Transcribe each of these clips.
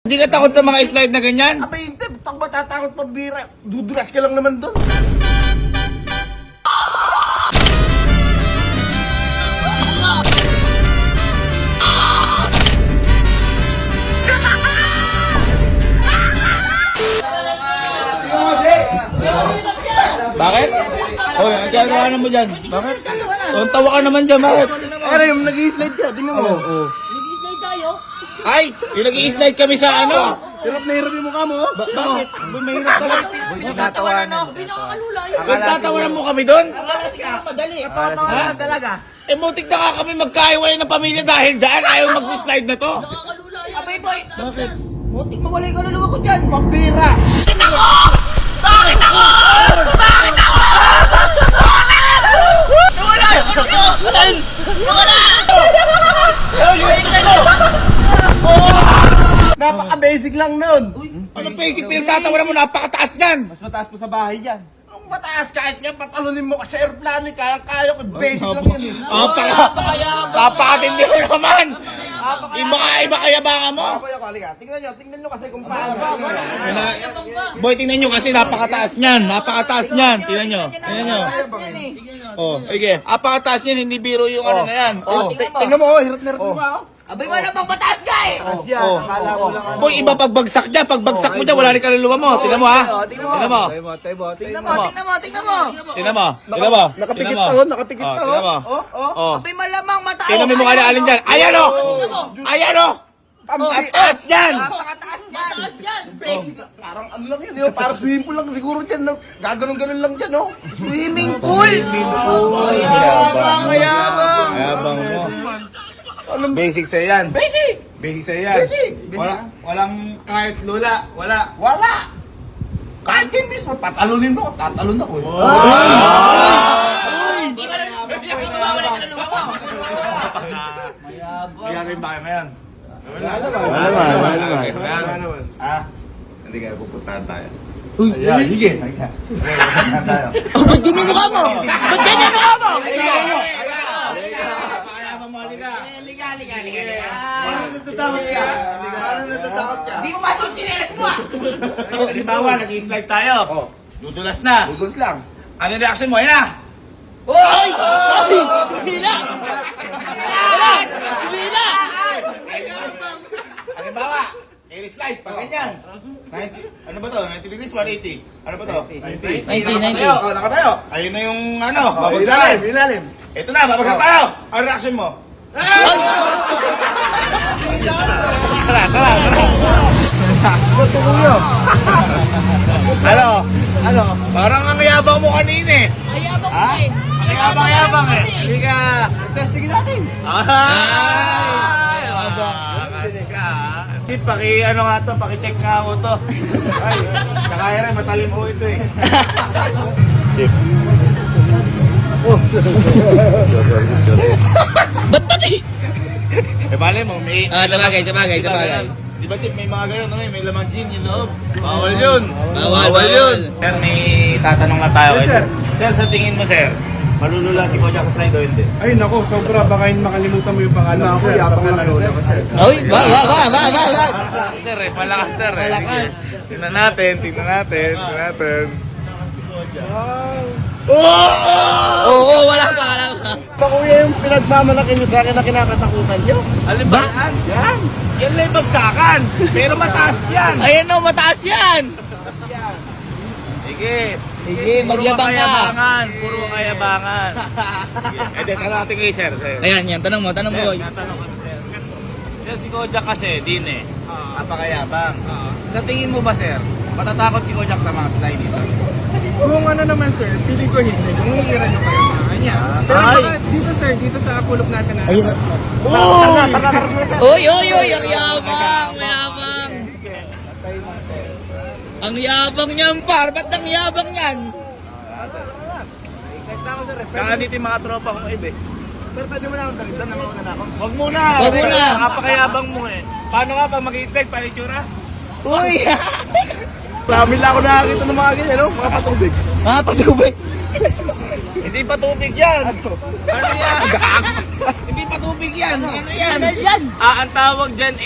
Hindi ka takot sa mga slide na ganyan? Abay, hindi. Takot ba tatakot pambira? Dudulas ka lang naman doon. Bakit? Oy, ang gagawin mo dyan? Bakit? Ang tawa ka naman dyan, bakit? Ano yung nag-i-slide ka? Tingnan mo. Nag-slide tayo? Ay, yung nag-i-slide kami sa ano? Hirap na hirap yung mukha mo. Bakit? Mahirap talaga. Pinakatawanan ako. Pinakakalula yun. Nagtatawanan mo kami doon? Akala siguro madali. Tawa-tawa na talaga. Eh, mutik na ka kami magkahiwalay ng pamilya dahil dyan. Ayaw mag-slide na to. Nakakalula yun. Abay, boy. Bakit? Mutik mawala yung kaluluwa ko dyan. Pambira. Napaka-basic lang nun. Anong basic pinagtatawanan mo? Napakataas niyan. Mas mataas po sa bahay yan. Ang mataas kahit nga patalunin mo ka sa aeroplano, kaya-kaya ko. Basic lang yun. Napakatindi ko naman. Iba kaya baka mo? Kuya ko, halika. Tingnan nyo kasi kung paano. Boy, tingnan nyo kasi napakataas niyan. Napakataas niyan. Tingnan nyo. Tingnan nyo. Oh, okay. Napakataas niyan. Hindi biro yung ano na yan. Oh. Tingnan mo, hirap na hirap mo ba? Abay, wala pang mataas ka eh. As yan, akala ko lang ano. Boy, iba pagbagsak niya. Pagbagsak mo dyan, wala rin kaluluwa mo. Tingnan mo ha. Tingnan mo. Tingnan mo. Tingnan mo. Tingnan mo. Tingnan mo. Nakapikit pa, nakapikit pa. Tingnan mo. Oh. Abay, malamang mataas. Tingnan mo yung mukha ni Alin dyan. Ayan o! Ayan o! Ang taas dyan! Napakataas yan. Mataas yan. Basic lang. Parang ano lang yun, yun. Parang swimming pool lang siguro dyan. No? Gaganon-ganon lang dyan, no? Swimming pool. Mayabang. Mayabang mo. Basic sa'yo yan. Basic! Basic sa'yo yan. Basic. Walang kahit lula. Wala. Wala! Kahit kayo mismo, patalunin mo, tatalon ako. Mayabang ba kayo ngayon? Wala naman. Ah? Hindi kaya pupuntahan tayo. Ayan, sige. Ba't ganyan mukha mo? Ba't ganyan mukha mo? Pakayabang mo, halika. Liga. Parang natatakot ka. Parang natatakot ka. Di mo pasok yung tinelas mo ah. Halimbawa, nag-slide tayo. Dudulas na. Udos lang. Ano yung reaction mo? Ayan na! Oy! Hila! Hila! Halimbawa, slide pag ganyan. 90, ano ba to? 90 degrees, 180. Ano ba to? 90. 90. Oh, nakatayo. Ayun na yung ano, babagsakan. Ilalim. Ito na, babagsak tayo. Ano reaction mo? Tara. Ano? Parang ang yabang mo kanina eh. Ayabang mo eh. Ang yabang eh. Halika. Testingin natin. Ay! Kasi ka. Paki ano nga to, paki-check nga ako to. Ay, nakaya rin, matalim ho ito eh. Ba't eh? Eh, bale mo, may... Sabagay. Di ba, Tip, may mga ganun, no? May lamang gin yung loob. Bawal yun. Bawal yun. Sir, may tatanong lang tayo kay sir. Sir, sa tingin mo, sir, malulula si Kojak Slide o hindi? Ay nako, sobra. Baka makalimutan mo yung pangalan ko, sir. Baka nalula ko, sir. Oy, ba. Sir, malakas, sir. Malakas. Tingnan natin. Oo, wala pa. Ba kuya yung pinagmamalaki nyo sa akin na kinakatakutan nyo? Alin ba? Yan. Yan lang yung bagsakan. Pero mataas yan. Ayan o, mataas yan. Sige. Sige, magyabang ka. Puro kayabangan. Eh, di, tanong natin kay sir. Ayan, tanong mo. Natanong kami, sir. Sir, si Kojak kasi, din eh. Napakayabang. Sa tingin mo ba, sir, matatakot si Kojak sa mga slide dito? Kung ano naman, sir, feeling ko hindi. Kung hihira nyo kayo mga kanya. Pero baka dito, sir, dito sa kulog natin na. Oy, ang yabang. Ang yabang niyan, par. Ba't ang yabang niyan? Kaka dito yung mga tropa kong ibe. Sir, pwede mo na akong dalitan na mauna na ako. Wag muna. Wag muna. Napakayabang mo eh. Paano nga pag mag-slide, paano yung tsura? Uy! Marami lang ako nakakita ng mga ganyan, no? Mga patubig. Patubig. Hindi pa tubig yan. Ano yan? Hindi pa tubig yan. Ano yan? Ang tawag dyan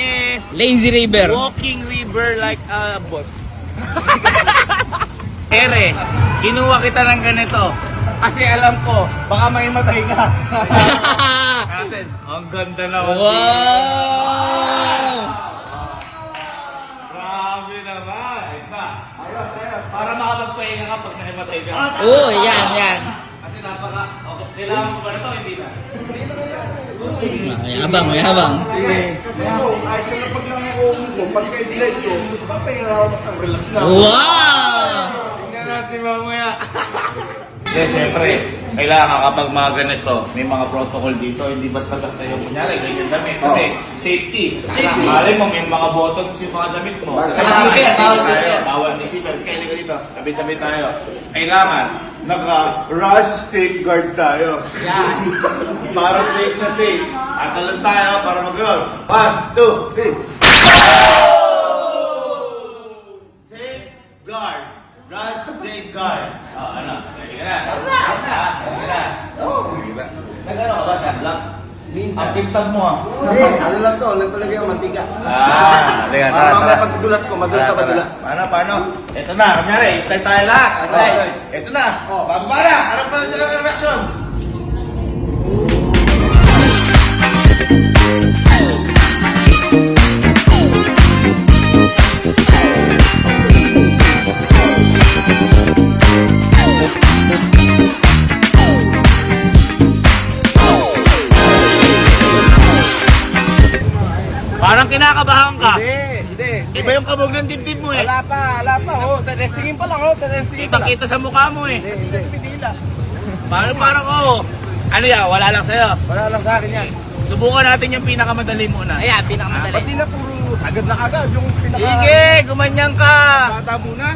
Lazy River. walking river like a boss. Ere, kinuha kita ng ganito. Kasi alam ko, baka may matay ka. Natin, ang ganda naman. Wow! Grabe naman. Isa. Ayos. Para makapagpahinga ka pag nahimatay ka. Oh, yan. Kasi napaka, okay, kailangan mo ba na to? Hindi na. Mayabang. Kasi ako, kahit sa napag lang ako, kung pagka-slide ko, papahinga ako, relax na ako. Wow! Tingnan natin mamaya. Siyempre, kailangan kapag mga ganito, may mga protocol dito, hindi basta-basta yung kunyari, ganyan damit. Kasi safety. Malay mo, may mga buttons yung mga damit mo. Bawal na isipin. Kaya ka dito, sabi-sabi tayo. Kailangan, naka-rush safeguard tayo. Yan. Para safe na safe. At alam tayo para mag-roll. 1, 2, 3. Safeguard. Rush safeguard. Ano? Ready ka na? Ready ka na? Nag-ano ka ba? Sunlock? Minsan. Ang tintab mo ah. Hindi, ano lang to, nagpalagay ang mantika. Halika, Para tara. mamaya pagdulas ko, madulas ka madulas. Paano? Ito na, kunyari, start tayo lahat. Slide. Ito na. Bababa na. Ano pa sila ng reaction? Parang kinakabahan ka. Hindi. Iba yung kabog ng dibdib mo eh. Wala pa. Oh, testingin pa lang, testingin pa lang. Kita-kita sa mukha mo eh. Hindi. Pinila. Parang ano yan, wala lang sa'yo. Wala lang sa akin yan. Subukan natin yung pinakamadali muna. Ayan, pinakamadali. Pati na puro agad na agad yung pinaka... Sige, gumanyan ka. Bata muna.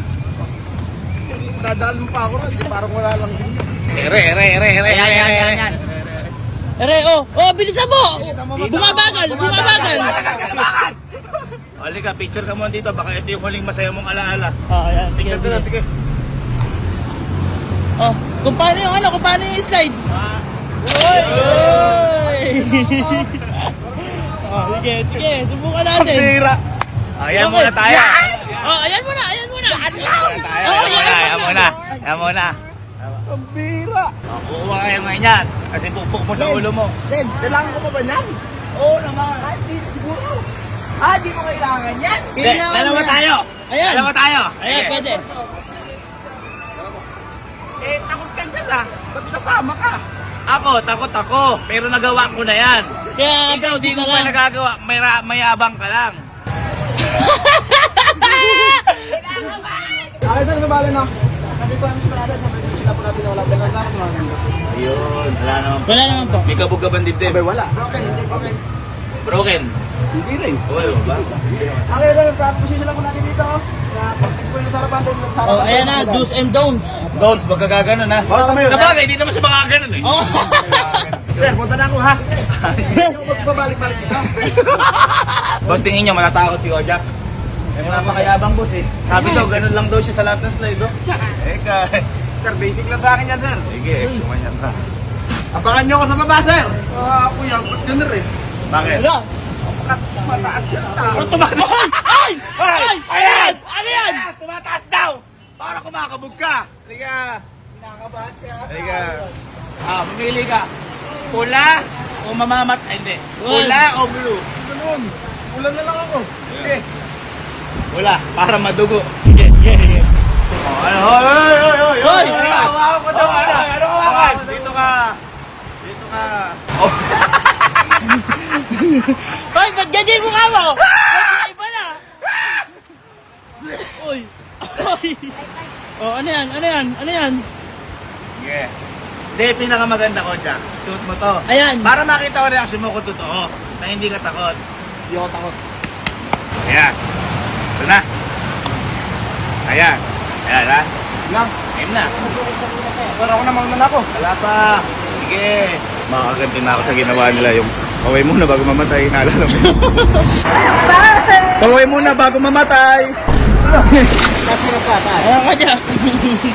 Dadaan mo pa ako ron, di parang wala lang din. Ere. Ayan. Ere, bilisan mo! Bumabagal! Halika, picture ka muna dito. Baka ito yung huling masaya mong alaala. Ayan. Picture ka lang, sige. Kung paano yung slide? Sige, subukan natin. Pambira. Ayan muna tayo. Ayan muna. Ayan muna. Ang bira! Kukuha kayo ngayon yan. Kasi pupuk mo sa ulo mo. Then, kailangan ko pa ba yan? Oo naman. Ay, di siguro. Di mo kailangan yan. Dalawa tayo. Ayan. Dalawa tayo. Ayan, Sige. pwede. Takot ka dyan lang. Ba't kasama ka? Ako, takot ako. Pero nagawa ko na yan. Kaya, Ikaw, di mo na pa lang. nagagawa. Mayabang ka lang. Okay, sir, nabala na. Sabi ko, ang parada, sabi ko, kita po natin na wala. Ganun lang, sa mga ganun. Ayun, wala naman. Wala naman po. May kabog ka bang dibdib? Wala. Okay. Broken. Hindi rin. Oo, ba? Okay, sir, position lang po natin dito. Post-6 point na sa harapan, sa harapan. Ayan na, do's and don'ts. Dons, magkagaganon ha. Sa bagay, di naman siya makakaganon eh. Sir, punta na ako, ha? Hindi ako magbabalik-balik dito. Boss, tingin niyo, matatakot si Kojak. May napakayabang boss eh. Sabi daw, ganun lang daw siya sa lahat ng slide, oh. Sir, basic lang sa akin yan, sir. Sige, kumanyan ka. Abangan niyo ako sa baba, sir. Kuya, ba't ganun rin? Bakit? Wala. Mataas yan, tao. Ano tumataas? Ay! Ayan! Ano yan? Tumataas daw! Para kumakabog ka. Halika. Kinakabahan ka. Halika. Mamili ka. Pula o mamamat? Ay, hindi. Pula o blue? Ganun. Ulan na lang ako. Sige. Pula, para madugo. Sige. Ano? Hoy! Hawakan ko daw, ano? Ano hawakan? Dito ka. Oh. Hoy, ba't ganyan yung mukha mo? Ba't iba na? Uy. Ano yan? Yeah. Hindi, pinakamaganda ko, Jack. Suot mo to. Ayan. Para makita ko reaction mo kung totoo. Na hindi ka takot. Hindi ako takot. Ayan. Ito na. Ayan. Ayan, ha? Lang. Aim na. Pero ako naman naman ako. Wala pa. Sige. Makakaganti na ako sa ginawa nila yung kaway muna bago mamatay. Naalala mo. Kaway muna bago mamatay. Kasi nagkataas. Ayan ka dyan.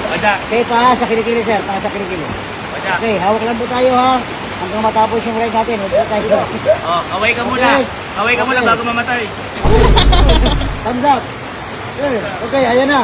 O, Jack. Okay, pa sa kilikili, sir. Pa sa kilikili. O, Jack. Okay, hawak lang po tayo ha. Hanggang matapos yung ride natin. Huwag po tayo. Oh, away ka muna. Okay. Away ka muna Okay. bago mamatay. Thumbs up. Okay, ayan na.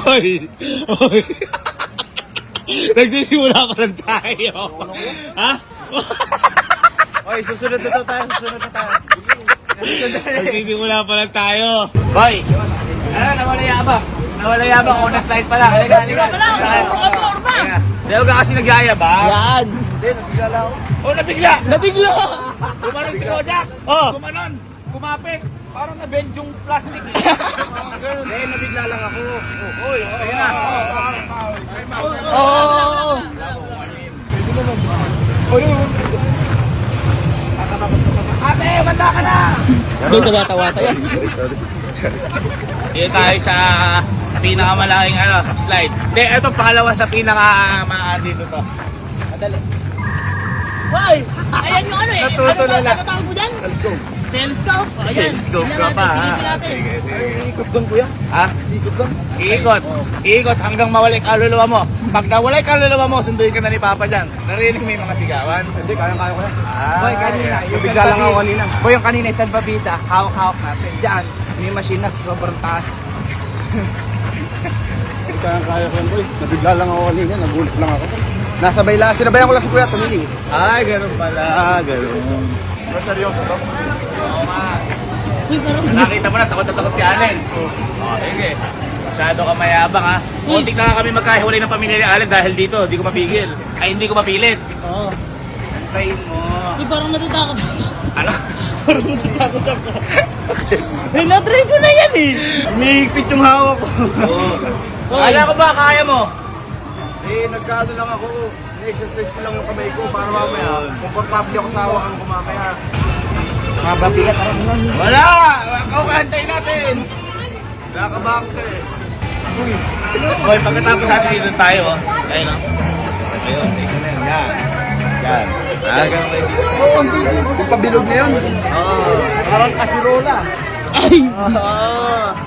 Hoy! Hoy! Nagsisimula pa lang tayo. Ha? Oy, susunod na tayo. Nagsisimula pa lang tayo. Hoy! Ano, nawala yabang. Nawala yabang. Unang slide pala. Halika, halika. Dahil ka kasi nagyayabang. Yan. Hindi, nabigla lang ako. Oh, nabigla! Nabigla. Kumanon si Kojak. Oh. Kumanon. Kumapit. Parang na-bend yung plastic. Ganun. Hindi, nabigla lang ako. Hoy, okay na. Oo. Ate, banda ka na! Doon sa bata-bata yan. Dito tayo sa pinakamalaking slide. Hindi, ito pangalawa sa dito to. Madali. Hoy! Ayan yung ano eh. Natutulala. Ano tawag mo dyan? Telescope. Telescope. Ayan. Telescope Tingnan ka natin, pa, silipin ha? natin. Ikot doon, kuya. Ha? Ikot doon. Iikot. Iikot hanggang mawala yung kaluluwa mo. Pag nawala yung kaluluwa mo, sunduin ka na ni Papa dyan. Narinig mo yung mga sigawan? Hindi, kaya ko yan. Boy, kanina. Nabigla lang ako kanina. Boy, yung kanina, yung San Babita, hawak-hawak natin. Diyan, may machine na sobrang taas. Hindi, kaya ko yan, boy. Nabigla lang ako kanina. Nagulat lang ako. Nasabay lang. Sinabayan ko lang si kuya. Tumili. Ay, ganun pala. Ganun. Pero seryoso to. Uy, parang Nakita mo na, takot na takot si Allen. Oh, sige. Masyado ka mayabang ha. Muntik na nga kami magkahiwalay ng pamilya ni Allen dahil dito. Hindi ko mapigil. Ay, hindi ko mapilit. Oo. Antayin mo. Uy, parang natatakot. Ano? Ay, na-try ko na yan eh. Umiigpit yung hawak ko. Oh. Kala ko ba, kaya mo? Eh, nagkado lang ako. Na-exercise ko lang yung kamay ko para mamaya. Komportable ako sa hawakan ko mamaya. Mababigat ako lang. Wala! Ikaw kahantayin natin! Nakabak ka eh. Hoy, pagkatapos natin dito tayo, oh. Ayun, oh. Ayun, isa na yun. Yan. Yan. Ah, ganun kayo dito. Oo, hindi. Yung pabilog na yun. Oo. Parang kasirola. Ay!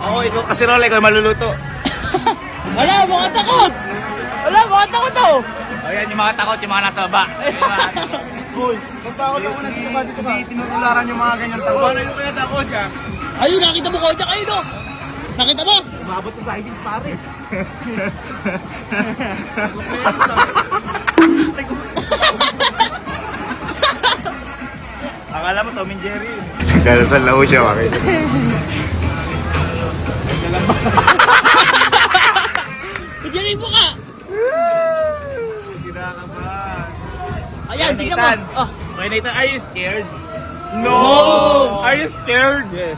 Oo, ikaw kasi rola, ikaw maluluto. Wala, mga takot! Wala, mga takot to! O yan, yung mga takot, yung mga nasa baba. Yung mga takot. Hoy, magtakot ako na dito ka, dito ka. Hindi tinutularan yung mga ganyan takot. Paano yung kaya takot ka? Ayun, nakita mo ko, ayun o! Nakita mo? Umabot ko sa sidings, pare. Akala mo, Tom and Jerry. Kaya sa lao siya, bakit? Pagyarin mo ka! Kinakabahan. Ayan, tingnan mo! Nathan. Oh, Okay, Nathan, are you scared? No! Are you scared? Yes.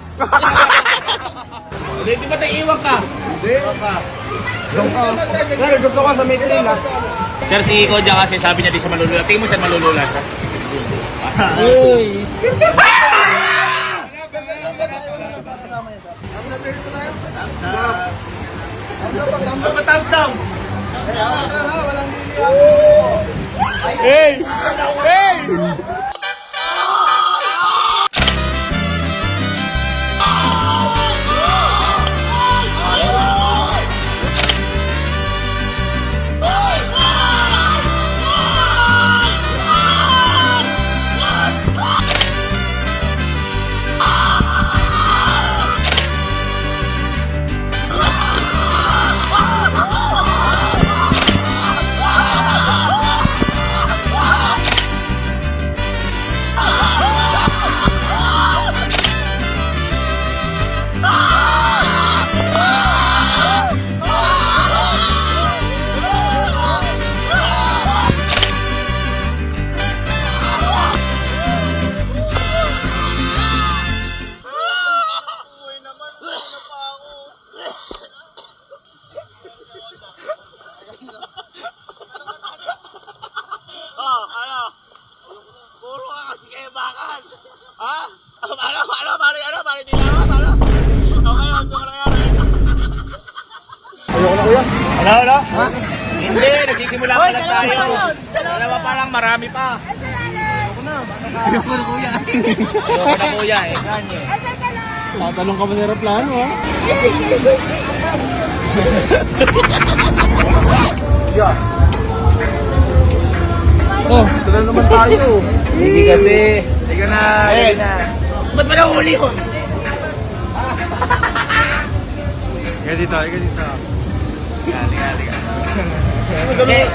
Hindi, di ba tayo iwan ka? Hindi. Doon ka. Pero gusto ko sa meeting ha. Sir, si Kodja kasi sabi niya di siya malulula. Tingin mo siya malulula siya. uy! Thumbs down! Hey! Hey! Wala? Hindi, nagsisimula pa lang tayo. Dalawa pa lang, marami pa. Ayoko na kuya. Ayoko na kuya eh. Tatanong ka ba sa aeroplano, ha? Oh, ito na naman tayo. Hindi kasi. Sige na, Eh, sige na. ba't ba nahuli yun? Ika dito, ika dito. Eh,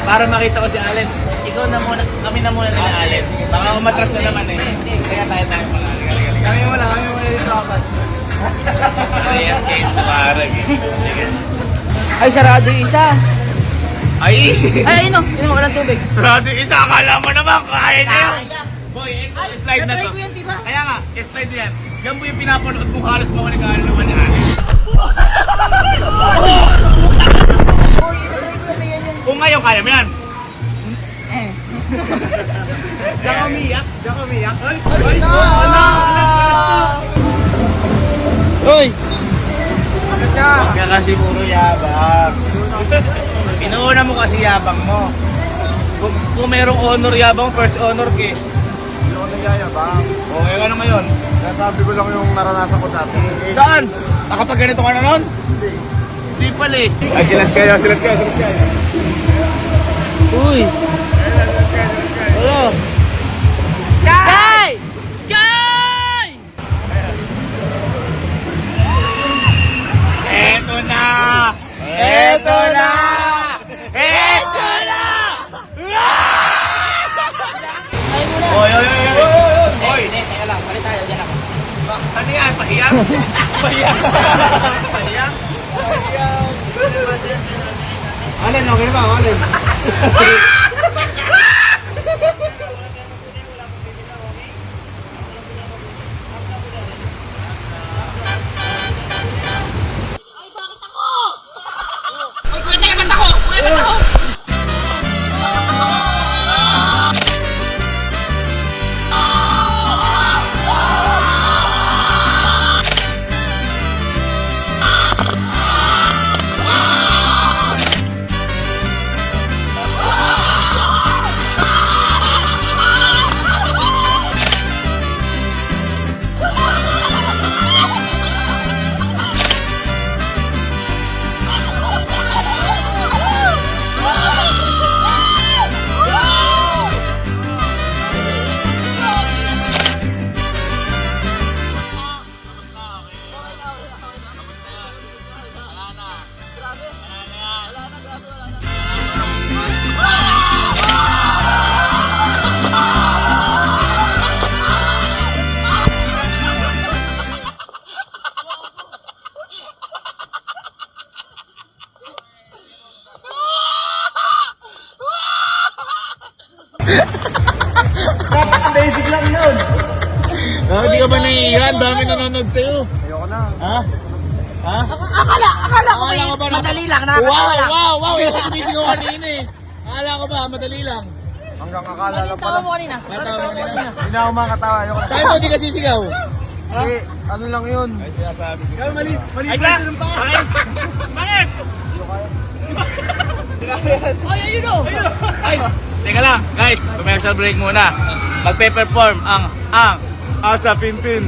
para makita ko si Allen, ikaw na muna, kami na muna nila Allen. Baka umatras na naman eh. Kaya tayo muna. Kami muna dito apat. Yes, kayo tumarag eh. Sige. Ay, sarado yung isa. Ay! Ay, inom ka ng tubig. Sarado yung isa, akala mo naman, kaya na yun. Boy, ito, slide na natry to. ko yun, diba? Kaya nga, slide yan. Yan po yung pinapanood kong halos mga nag-aaluman ni Allen. Kung ngayon, kaya mo yan. Diyan ka umiyak. Ay! Wala! Uy! Huwag ka kasi puro yabang. Pinuuna mo kasi yabang mo. Kung merong honor yabang, first honor ke. Hindi ako nagyayabang. Okay, ano ngayon? Nasabi ko lang yung naranasan ko dati. Saan? Nakapag ganito ka na nun? Hindi pala eh. Ay, silas kayo. Uy! Hello? Sky! Sky! Eto na! Eto na! Eto na! Ay muna! Oy! Oy! Hindi, teka lang. Palit tayo. Diyan ako. Ano yan? Pahiyang? Pahiyang? Alin, okay ba? Alin. Basic lang yun. Hindi ka ba naiiyan? Dami nanonood sa'yo. Ayoko na. Ha? Akala ko Akala ko ba na- madali lang. Wow! Ikaw sumisigaw kanina eh. Akala ko ba, madali lang. Hanggang akala Ano lang yung pala. tawa mo kanina? Matawa kanina. Hindi na ako makatawa. Ayoko na. Saan mo di ka sisigaw? Eh, ano lang yun? Ay, sinasabi ko. Mali Ay, ka! Bakit? Ay, ayun o! Ay, teka lang, guys, commercial break muna. Magpe-perform ang Asa Pinpin.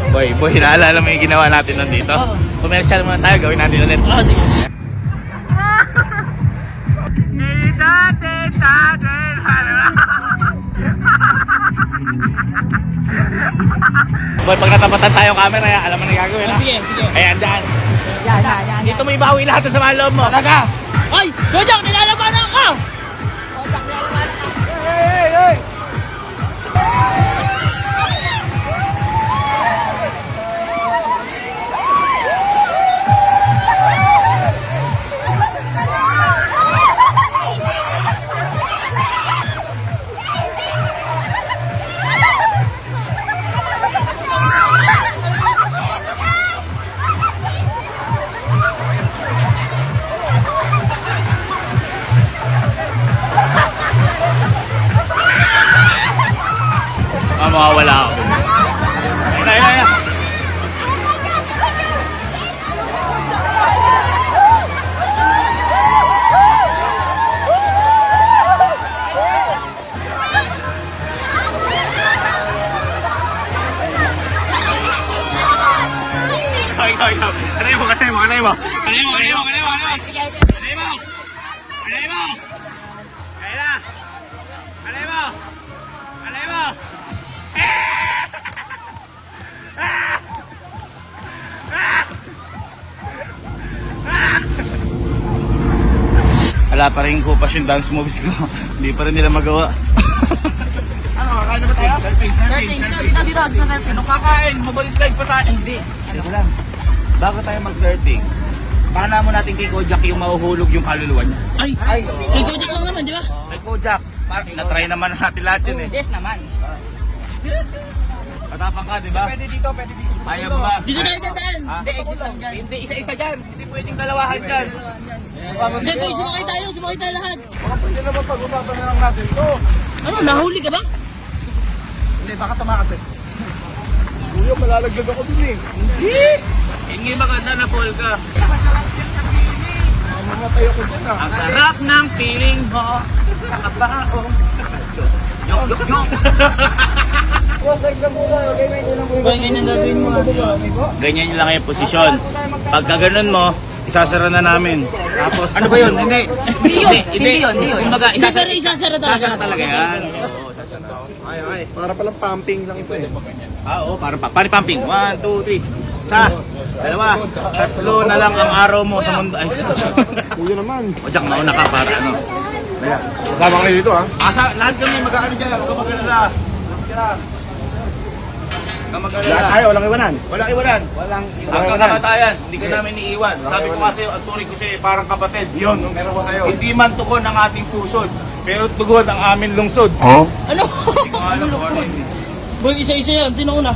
Boy, naalala mo yung ginawa natin nandito? Commercial muna tayo, gawin natin ulit. Oh, sige. Boy, pag natapatan tayo camera, alam mo na gagawin, ha? Sige. Ayan, dyan. Yan. Dito mo ibawi lahat sa mga loob mo. Talaga? Ay! Jojak, nilalabanan ka! Mawawala ako. Ayan. Alay mo! Alay mo! Alay mo! Alay mo! Alay mo! Alay mo! Alay mo! Alay na! Alay mo! Alay mo! Wala pa rin ko pa yung dance moves ko. Hindi pa rin nila magawa. Ano, kakain na ba tayo? Surfing. Dito. Ano kakain? Mobile slide pa tayo. Hindi. Teka lang. Bago tayo mag-surfing, paano mo natin kay Kojak yung mahuhulog yung kaluluwa niya? Ay, kay Kojak lang naman, di ba? Kay Kojak, na-try naman natin lahat yun eh. Yes naman. Patapang ka, di ba? Pwede dito, pwede dito. Ayaw mo ba? Dito tayo dadaan. Ha? Hindi, exit lang dyan. Hindi, isa-isa dyan. Hindi pwedeng dalawahan dyan. Hindi, boy, sumakay tayo lahat. Baka pwede naman pag-usapan na lang natin to. Ano, nahuli ka ba? Hindi, baka tumakas eh. Kuya, malalaglag ako dun eh. Hindi maganda na fall ka. Mamatay ako dyan ah. Ang sarap ng feeling mo sa kabao. Yok. Wasag na muna. Okay, may ilang muna. Boy, ganyan gagawin mo. Ganyan lang yung posisyon. Pagka ganun mo, isasara na namin. Tapos, ano ba yun? Hindi. Hindi yun. Kumbaga, Isasara talaga. isasara talaga yan. Para palang pumping lang ito eh. Oo, parang pumping. 1, 2, 3. Isa, dalawa, tatlo na lang ang araw mo sa mundo. Ay, Kuya naman. o Jack, mauna ka para ano. Ayan. Kasama kayo dito ah. Asa, lahat kami mag-ano dyan. Huwag ka mag-alala. Lahat tayo, walang iwanan. Walang iwanan. Walang Hanggang kamatayan, hindi ka namin iiwan. Sabi ko kasi, ang turing ko sa'yo, parang kapatid. Yun, meron ko sa'yo. Hindi man tugon ang ating pusod, pero tugon ang aming lungsod. Ano? Hindi ko alam kung ano yun. Boy, isa-isa yan. Sino una?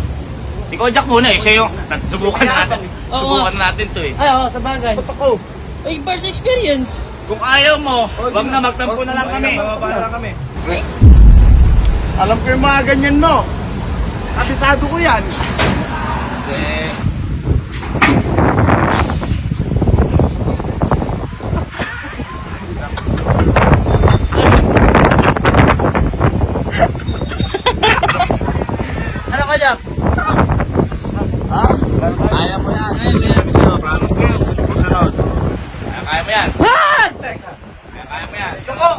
Si Kojak muna eh, siya yung subukan natin. Oo. Subukan natin to eh. Ay, oo, sabagay. Ba't ako? Ay, first experience. Kung ayaw mo, wag na magtampo na lang kami. Bababa na lang kami. Alam ko yung mga ganyan mo. Kabisado ko yan. Ano ka, Jack? Ha? Kaya mo yan. Kaya mo sa'yo, promise ko. Susunod. Kaya mo yan. Kaya mo yan. Yoko!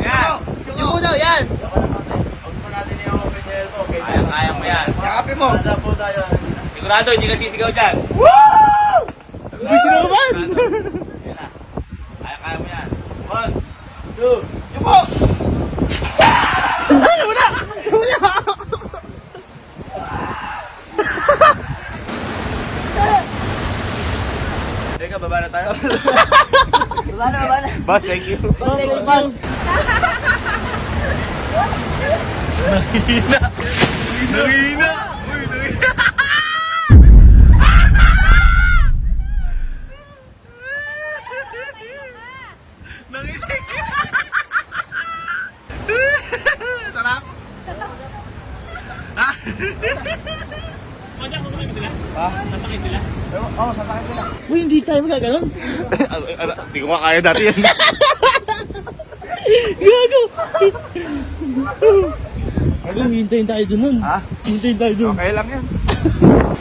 Yan. Yung daw, yan. Kaya mo yan. Yakapin mo. Sigurado, hindi ka sisigaw dyan. Hindi ko naman. Yan na. Kaya mo yan. 1, 2, Yoko! Teka, baba na tayo. Baba na. Boss, thank you. Bas. Nangina! Sarap! Oo, sasakit sila. Uy, hindi tayo magaganon. Hindi ko kaya dati yan. Gago. Hintayin tayo dun nun. Ha? Hintayin tayo dun. Okay lang yan.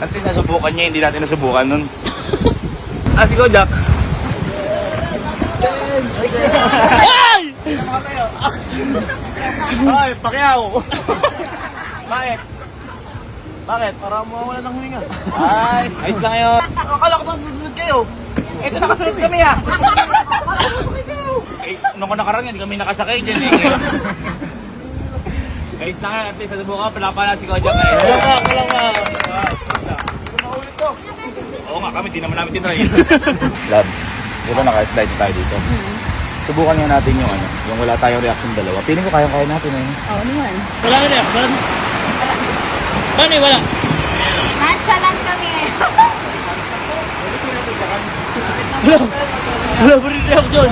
At least nasubukan niya, hindi natin nasubukan nun. Si Kojak. Ay! Ay, Pacquiao! Bakit? Bakit? Para mawawala ng hulinga. Ay, ayos lang yun. Akala ko mag-vlog kayo. Ito nakasunod kami ha. Eh, nung ko nakarang yan, hindi kami nakasakay dyan eh. Ayos lang yan, at least nasubukan, palapalan si Kojak eh. Walang Maulit ko. Oo nga kami, di naman namin tinry. Lab, di ba naka-slide na tayo dito? Subukan nga natin yung ano, yung wala tayong reaction dalawa. Feeling ko kaya natin eh. Oo naman. Wala na rin. Paano wala? Matcha lang kami ngayon. Wala pa rin reaction.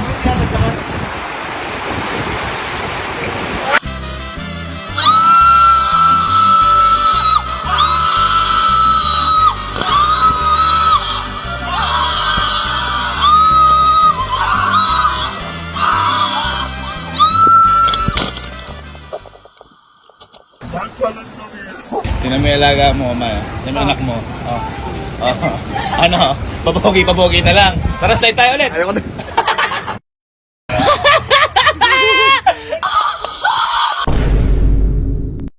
Tinamay alaga mo, Mama. Yung anak mo. Oh. Ano? Pabogi na lang. Tara, slide tayo ulit. Ayoko na.